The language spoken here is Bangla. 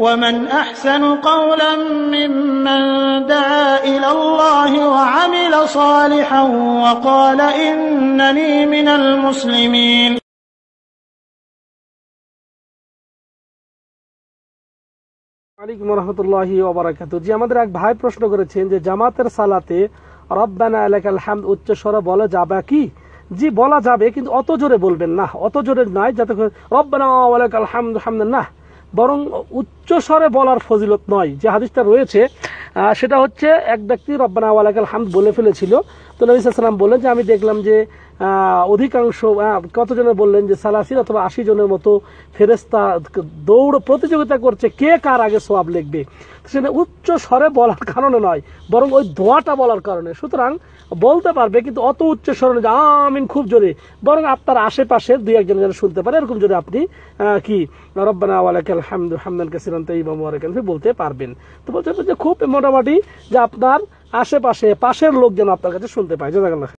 ومن أحسن قولا ممن دعا إلى الله وعمل صالحا وقال إنني من المسلمين ওয়ালাইকুম রাহমাতুল্লাহি ওয়া বারাকাতুহু। জি, আমাদের এক ভাই প্রশ্ন করেছেন যে জামাতের সালাতে রব্বানা লাকাল হামদ উচ্চ স্বরে বলা যাবে কি? জি, বলা যাবে, কিন্তু অত জোরে বলবেন না, অত জোরে নয় যাতে রব্বানা ওয়া লাকাল হামদু হামদান না, বরং উচ্চ স্বরে বলার ফজিলত নয়। যে হাদিসটা রয়েছে সেটা হচ্ছে এক ব্যক্তি রব্বানা ওয়া লাকাল হামদ বলে ফেলেছিল, তো নবী সাল্লাল্লাহু আলাইহি ওয়াসাল্লাম বললেন যে আমি দেখলাম যে অধিকাংশ কতজনে বললেন যে ৮০ অথবা ৮০ জনের মতো ফেরেশতা দৌড় প্রতিযোগিতা করছে কে কার আগে সওয়াব লিখবে। সেটা উচ্চ স্বরে বলার কারণে নয়, বরং ওই দোয়াটা বলার কারণে। সুতরাং বলতে পারবে, কিন্তু অত উচ্চ স্বরে যে আমিন খুব জোরে, বরং আপনার আশেপাশে দুই একজন যেন শুনতে পারে এরকম যদি আপনি কি রব্বানা ওয়া লাকাল হামদু হামদান কাসীরান তাইয়্যিবান মুবারাকান ফি বলতে পারবেন। তো বলতে যে খুব মোটামুটি যে আপনার আশেপাশে পাশের লোক যেন আপনার কাছে শুনতে পায়। জাযাকাল্লাহ।